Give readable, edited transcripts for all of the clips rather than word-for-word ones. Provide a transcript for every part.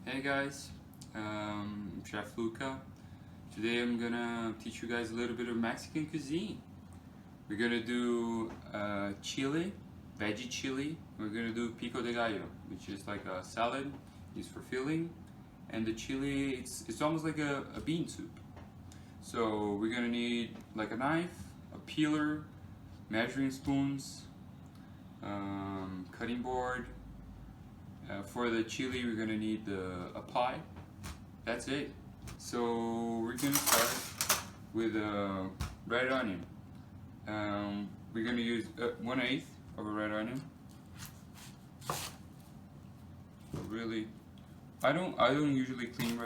Hey guys, Chef Lucca. Today I'm gonna teach you guys a little bit of Mexican cuisine. We're gonna do chili, veggie chili. We're gonna do pico de gallo, which is like a salad, used for filling. And the chili, it's almost like a bean soup. So we're gonna need like a knife, a peeler, measuring spoons, cutting board. For the chili, we're gonna need a pie. That's it. So we're gonna start with a red onion. We're gonna use 1/8 of a red onion. So really, I don't usually clean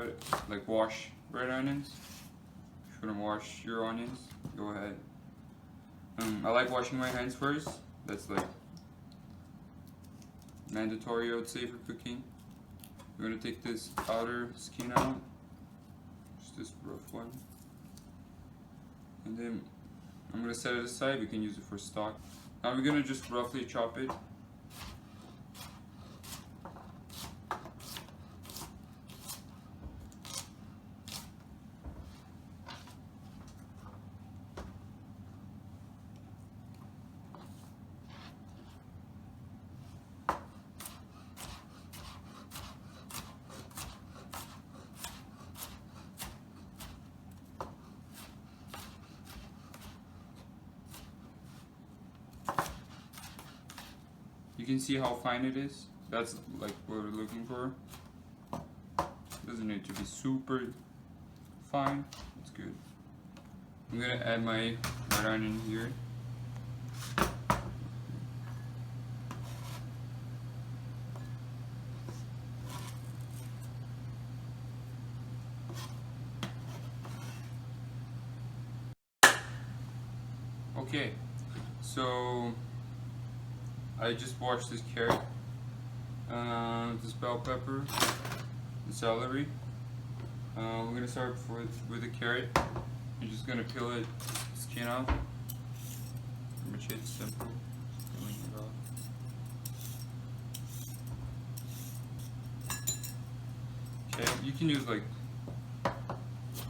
wash red onions. If you're gonna wash your onions, go ahead. I like washing my hands first. That's like mandatory, I would say, for cooking. We're gonna take this outer skin out, just this rough one, and then I'm gonna set it aside. We can use it for stock. Now we're gonna just roughly chop it. You can see how fine it is. That's like what we're looking for. Doesn't need to be super fine. It's good. I'm gonna add my red onion here. Okay, so I just washed this carrot, this bell pepper, the celery. We're gonna start with the carrot. You're just gonna peel it, skin off. Pretty much it's simple. Peeling it off. Okay, you can use like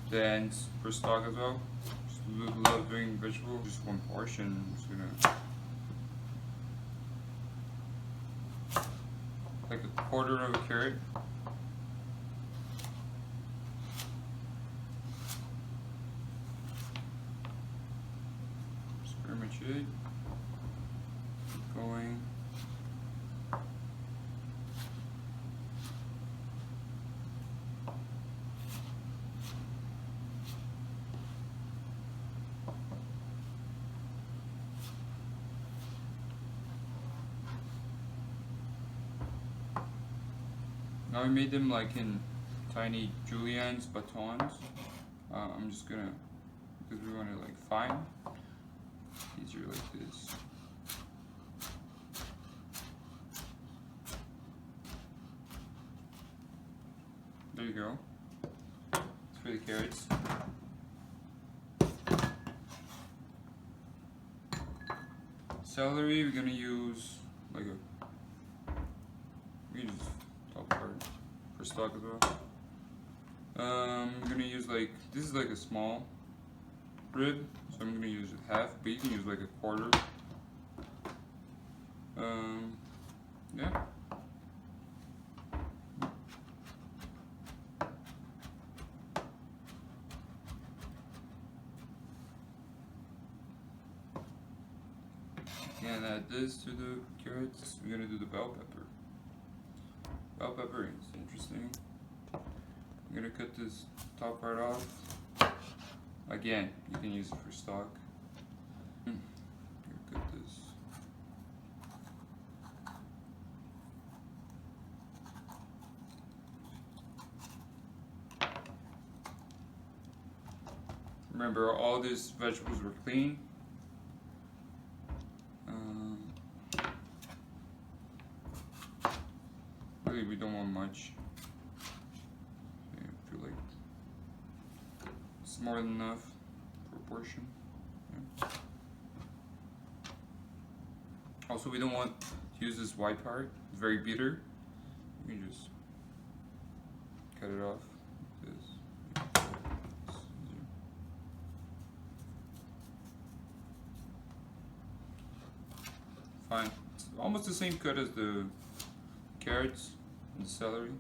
the ends for stock as well. Just love doing vegetable. Just one portion. I'm just gonna. Like a quarter of a carrot. That's pretty much it. Keep going. Now we made them like in tiny juliennes, batons. I'm just gonna, because we want it like fine, easier like this. There you go. It's for the carrots. Celery, we're gonna use like we use top part for stock as well. I'm gonna use like, this is like a small rib, so I'm gonna use half, but you can use like a quarter. Yeah. And add this to the carrots. We're gonna do the bell pepper. Bell pepper is interesting. I'm gonna cut this top part off. Again, you can use it for stock. I'm gonna cut this. Remember, all these vegetables were clean. Really, we don't want much. I feel like it's more than enough proportion. Yeah. Also, we don't want to use this white part. It's very bitter. You can just cut it off. This. Fine. It's almost the same cut as the carrots and the celery.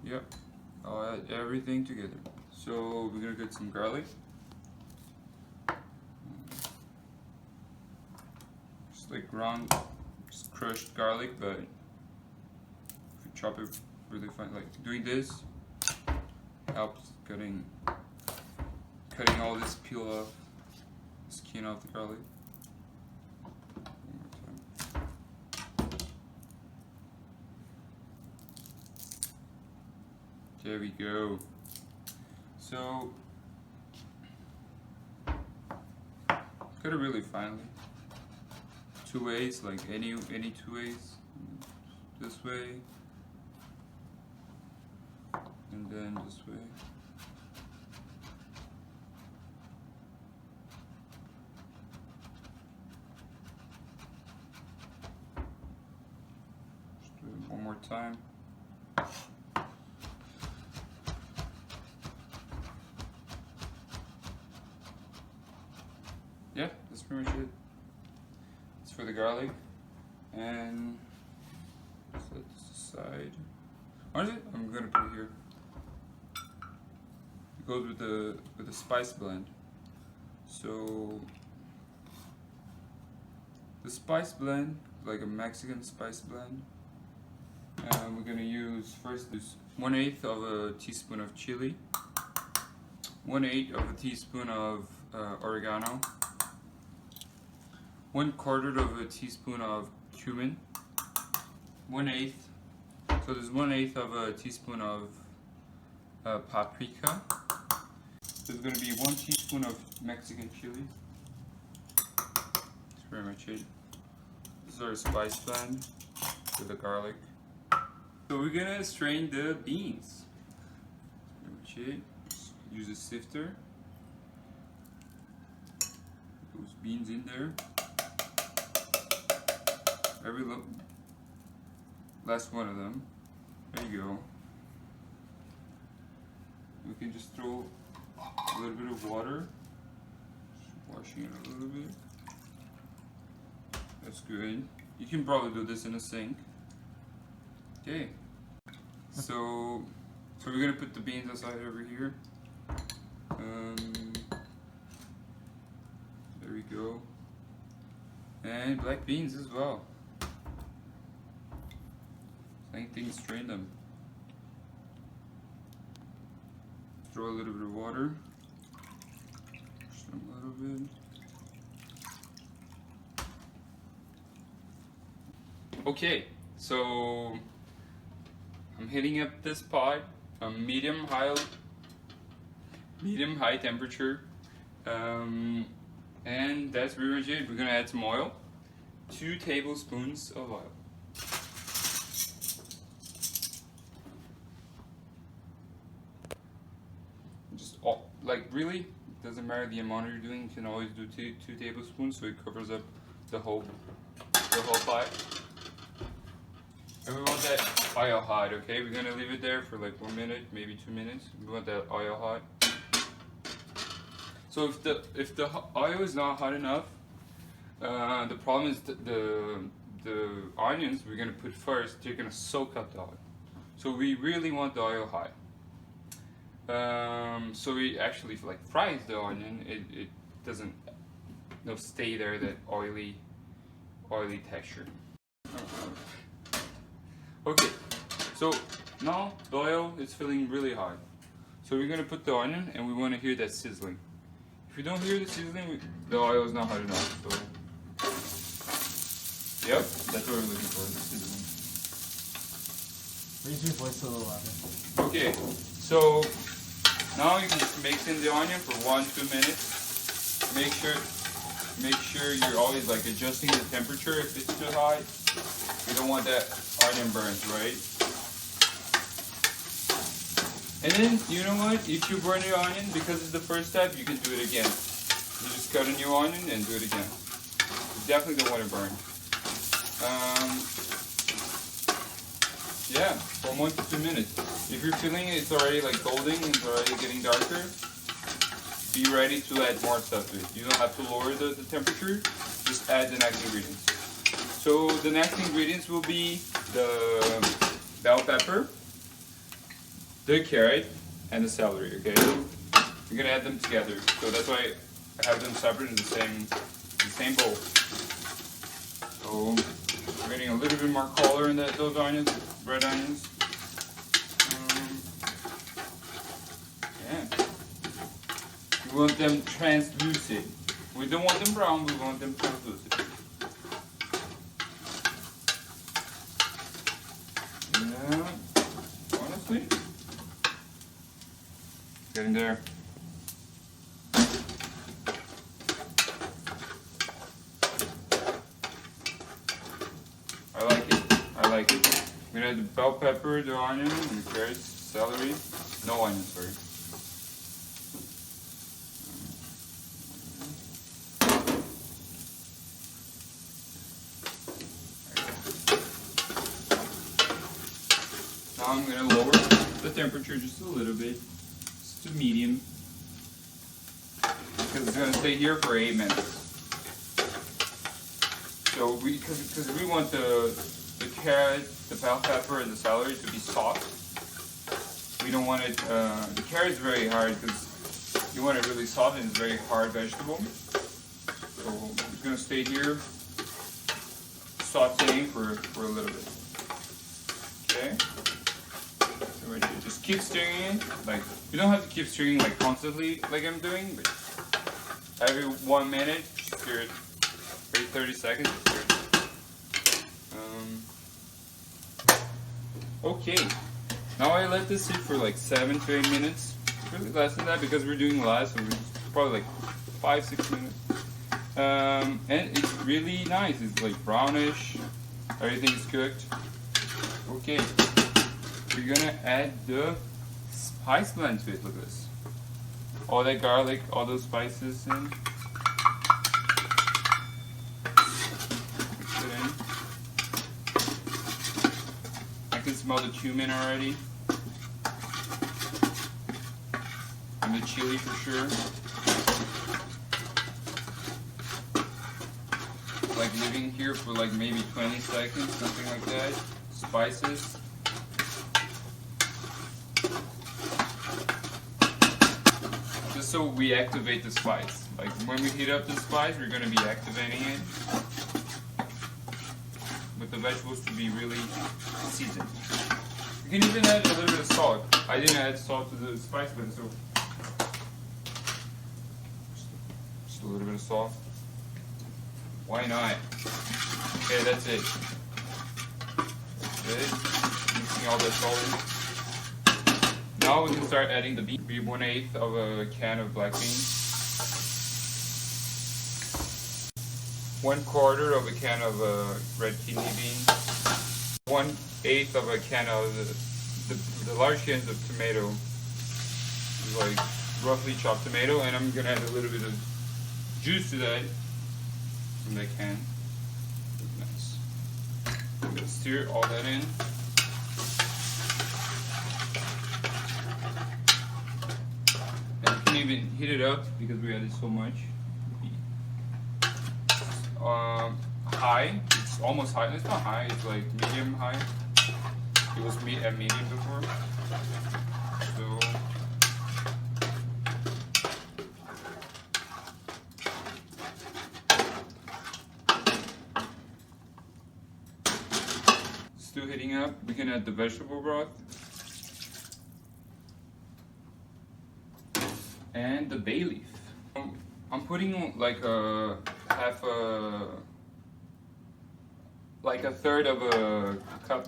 Yep, I'll add everything together. So we're gonna get some garlic. Just like ground, just crushed garlic, but if you chop it really fine, like doing this helps cutting all this peel off, skin off the garlic. There we go. So cut it really finely. 2 ways, like any 2 ways. This way and then this way. Just do it one more time. Yeah, that's pretty much it. It's for the garlic, and set this aside. Honestly, I'm gonna put it here. It goes with the spice blend. So the spice blend, like a Mexican spice blend, we're gonna use first this 1/8 of a teaspoon of chili, 1/8 of a teaspoon of oregano, 1/4 of a teaspoon of cumin, 1/8. So there's 1/8 of a teaspoon of paprika. There's going to be 1 teaspoon of Mexican chili. That's pretty much it. This is our spice blend with the garlic. So we're gonna strain the beans. That's pretty much it. Just use a sifter. Those beans in there. Every last one of them. There you go. We can just throw a little bit of water, just washing it a little bit. That's good. You can probably do this in a sink. Okay. So we're gonna put the beans aside over here. There we go. And black beans as well. Same thing, strain them. Throw a little bit of water. Just a little bit. Okay, so I'm heating up this pot on medium high temperature, and that's pretty much it. We're gonna add some oil, 2 tablespoons of oil. Like really, it doesn't matter the amount you're doing. You can always do 2 tablespoons, so it covers up the whole pot. And we want that oil hot. Okay, we're gonna leave it there for like 1 minute, maybe 2 minutes. We want that oil hot. So if the oil is not hot enough, the problem is the onions we're gonna put first. They're gonna soak up the oil. So we really want the oil hot. So it actually like fries the onion. It doesn't stay there, that oily texture. Okay, so now the oil is feeling really hot. So we're gonna put the onion, and we want to hear that sizzling. If you don't hear the sizzling, the oil is not hot enough. So yep, that's what we're looking for, the sizzling. Raise your voice a little louder. Okay, so now you can just mix in the onion for 1-2 minutes. Make sure you're always like adjusting the temperature if it's too hot. You don't want that onion burnt, right? And then, you know what? If you burn your onion, because it's the first step, you can do it again. You just cut a new onion and do it again. You definitely don't want to burn. Yeah, for 1 to 2 minutes. If you're feeling it's already like golden, it's already getting darker, be ready to add more stuff to it. You don't have to lower the temperature, just add the next ingredients. So the next ingredients will be the bell pepper, the carrot, and the celery, okay? We're gonna add them together. So that's why I have them separate in the same bowl. So we're getting a little bit more color in those onions, red onions. Yeah. We want them translucent. We don't want them brown, we want them translucent. Yeah, honestly, getting there. I like it. We're gonna add the bell pepper, the onion, and the carrots, celery. No onion, sorry. Now I'm gonna lower the temperature just a little bit, just to medium, because it's gonna stay here for 8 minutes. So because we want the carrot, the bell pepper, and the celery to be soft. We don't want it. The carrot is very hard because you want it really soft and it's a very hard vegetable. So it's gonna stay here, sautéing for a little bit. Okay. So right here, just keep stirring it. Like you don't have to keep stirring like constantly, like I'm doing, but every 1 minute, just stir it. Wait 30 seconds. Okay, now I let this sit for like 7 to 8 minutes. Really less than that because we're doing less, so we're probably like 5-6 minutes. And it's really nice. It's like brownish. Everything is cooked. Okay, we're gonna add the spice blend to it. Look at this. All that garlic, all those spices in. I can smell the cumin already. And the chili for sure. Like leaving here for like maybe 20 seconds, something like that. Spices. Just so we activate the spice. Like when we heat up the spice, we're going to be activating it. With the vegetables to be really seasoned. You can even add a little bit of salt. I didn't add salt to the spice blend, so just a little bit of salt. Why not? Okay, that's it. That's it. Mixing all that salt in. Now we can start adding the beans. 1/8 of a can of black beans. 1/4 of a can of red kidney beans, 1/8 of a can of the large cans of tomato, like roughly chopped tomato, and I'm gonna add a little bit of juice to that from that can. Nice. I'm gonna stir all that in. And you can even heat it up because we added so much. High. It's almost high. It's not high. It's like medium high. It was at medium before. So still heating up. We can add the vegetable broth and the bay leaf. I'm putting like a third of a cup.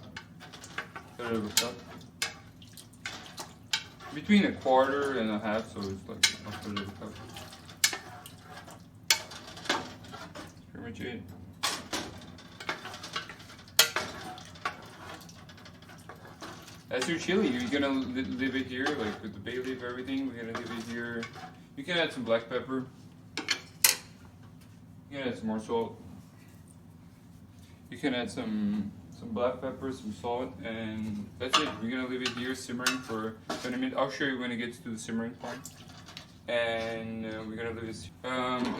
Between 1/4 and 1/2, so it's like 1/3 of a cup. That's pretty much it. That's your chili. You're gonna leave it here, like with the bay leaf, everything. We're gonna leave it here. You can add some black pepper. You can add some more salt. You can add some black pepper, some salt, and that's it. We're gonna leave it here simmering for 20 minutes. I'll show you when it gets to the simmering part. And we're gonna leave it.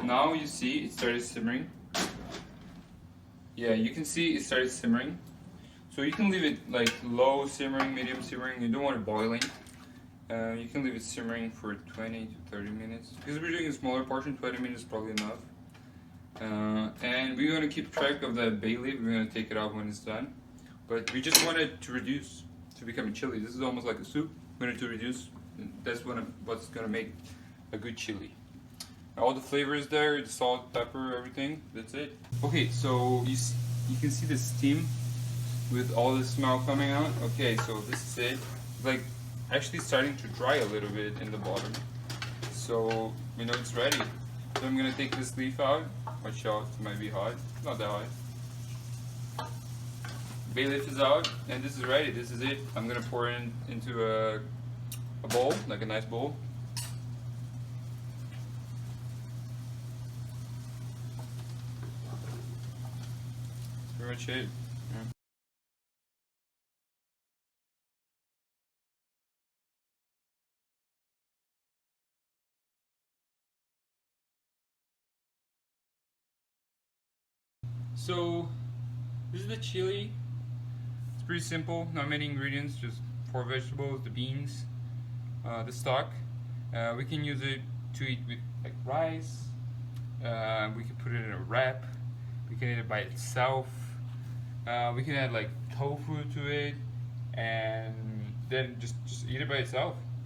Now you see it started simmering. Yeah, you can see it started simmering. So you can leave it like low simmering, medium simmering. You don't want it boiling. You can leave it simmering for 20 to 30 minutes. Because we're doing a smaller portion, 20 minutes is probably enough. And we're going to keep track of the bay leaf. We're going to take it out when it's done. But we just want it to reduce to become a chili. This is almost like a soup. We want it to reduce. That's what's going to make a good chili. All the flavors there, the salt, pepper, everything. That's it. Okay, so you can see the steam with all the smell coming out. Okay, so this is it. Like actually starting to dry a little bit in the bottom. So we know it's ready. So I'm gonna take this leaf out. Watch out, it might be hot. Not that hot. Bay leaf is out, and this is ready. This is it. I'm gonna pour it into a bowl, like a nice bowl. That's pretty much it. Yeah. So this is the chili. It's pretty simple, not many ingredients, just 4 vegetables, the beans, the stock. We can use it to eat with like rice. We can put it in a wrap. We can eat it by itself. We can add like tofu to it, and then just eat it by itself.